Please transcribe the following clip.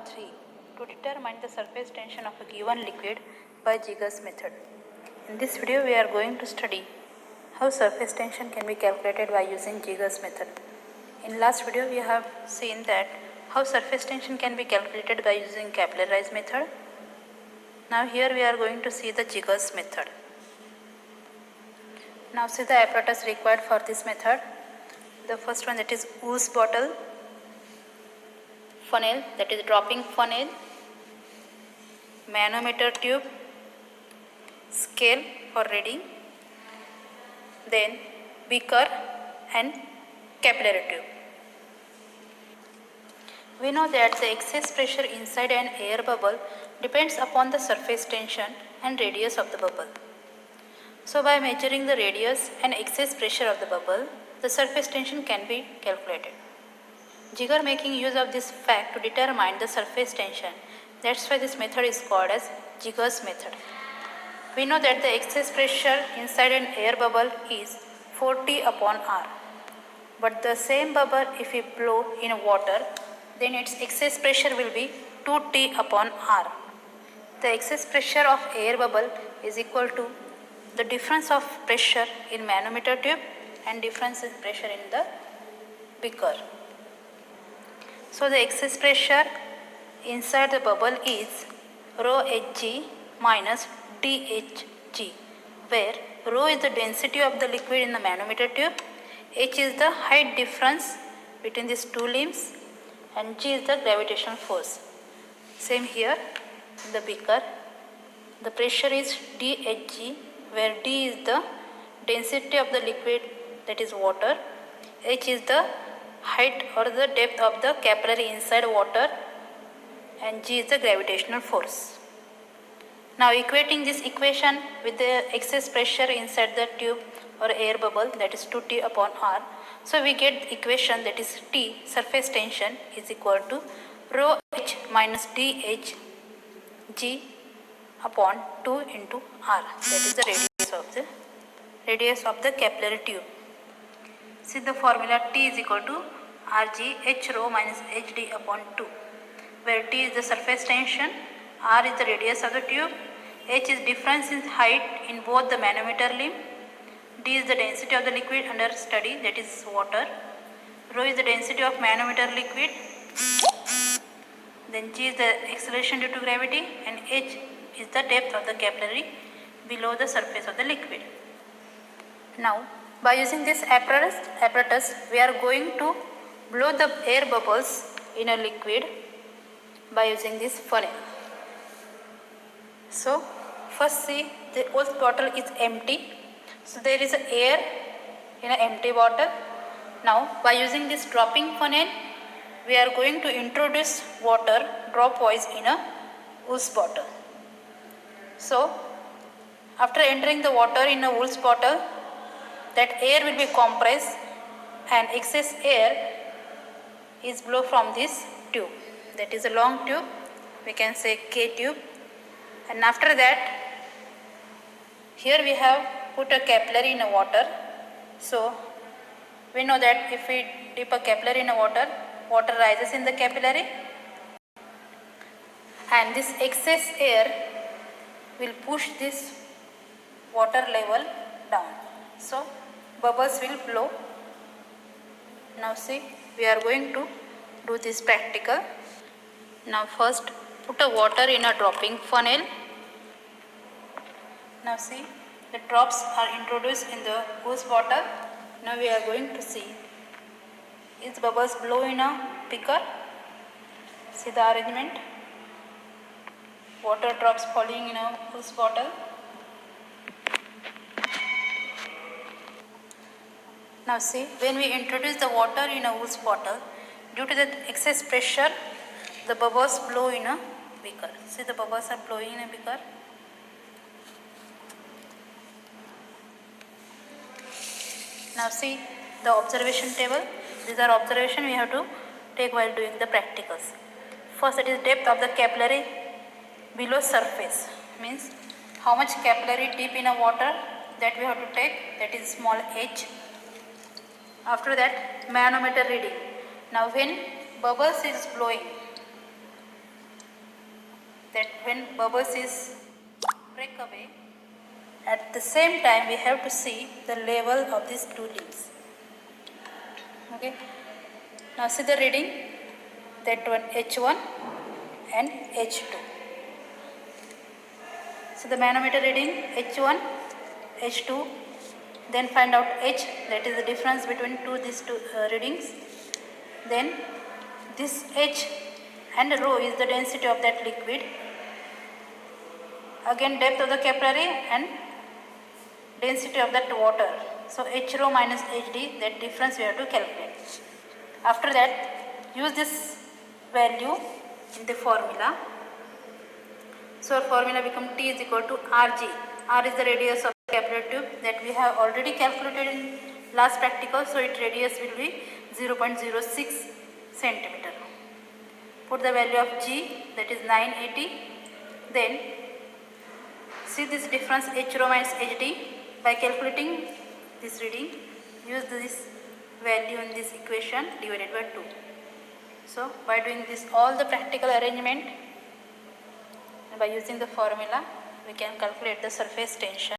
3. To determine the surface tension of a given liquid by Giger's method. In this video we are going to study how surface tension can be calculated by using Giger's method. In last video we have seen that how surface tension can be calculated by using capillarized method. Now here we are going to see the Giger's method. Now see the apparatus required for this method. The first one, that is ooze bottle, funnel, that is dropping funnel, manometer tube, scale for reading, then beaker and capillary tube. We know that the excess pressure inside an air bubble depends upon the surface tension and radius of the bubble. So by measuring the radius and excess pressure of the bubble, the surface tension can be calculated. Giger making use of this fact to determine the surface tension. That's why this method is called as Giger's method. We know that the excess pressure inside an air bubble is 4T upon R. But the same bubble, if we blow in water, then its excess pressure will be 2T upon R. The excess pressure of air bubble is equal to the difference of pressure in manometer tube and difference in pressure in the beaker. So the excess pressure inside the bubble is rho Hg minus dHg, where rho is the density of the liquid in the manometer tube, H is the height difference between these two limbs, and G is the gravitational force. Same here in the beaker. The pressure is dHg, where D is the density of the liquid, that is water, H is the height or the depth of the capillary inside water, and G is the gravitational force. Now equating this equation with the excess pressure inside the tube or air bubble, that is 2T upon R. So we get the equation, that is T, surface tension, is equal to rho H minus dH G upon 2 into R. That is the radius of the capillary tube. See the formula, T is equal to Rg H rho minus Hd upon 2, where T is the surface tension, R is the radius of the tube, H is difference in height in both the manometer limb, D is the density of the liquid under study, that is water, rho is the density of manometer liquid, then G is the acceleration due to gravity, and H is the depth of the capillary below the surface of the liquid. Now by using this apparatus, we are going to blow the air bubbles in a liquid by using this funnel. So first see, the ooze bottle is empty. So there is air in an empty bottle. Now by using this dropping funnel, we are going to introduce water dropwise in a ooze bottle. So after entering the water in a ooze bottle, that air will be compressed and excess air is blown from this tube. That is a long tube, we can say K tube. And after that, here we have put a capillary in a water. So we know that if we dip a capillary in a water, water rises in the capillary, and this excess air will push this water level down. So bubbles will blow. Now see, we are going to do this practical. Now first put a water in a dropping funnel. Now see, the drops are introduced in the ooze bottle. Now we are going to see, is bubbles blow in a beaker? See the arrangement, water drops falling in a ooze bottle. Now see, when we introduce the water in a ooze bottle, due to the excess pressure, the bubbles blow in a beaker. See, the bubbles are blowing in a beaker. Now see the observation table. These are observations we have to take while doing the practicals. First, it is depth of the capillary below surface, means how much capillary deep in a water, that we have to take, that is small h. After that, manometer reading. Now when bubbles is blowing, that when bubbles is break away, at the same time we have to see the level of these two rings. Okay. Now see the reading, that one H1 and H2. So the manometer reading H1, H2, then find out H, that is the difference between these two readings. Then this H and rho is the density of that liquid. Again depth of the capillary and density of that water. So H rho minus HD, that difference we have to calculate. After that, use this value in the formula. So our formula become T is equal to Rg. R is the radius of the capillary tube that we have already calculated in last practical. So its radius will be 0.06 centimeter. Put the value of G, that is 980. Then see this difference H rho minus HD. By calculating this reading, use this value in this equation divided by 2. So by doing this all the practical arrangement, by using the formula, we can calculate the surface tension.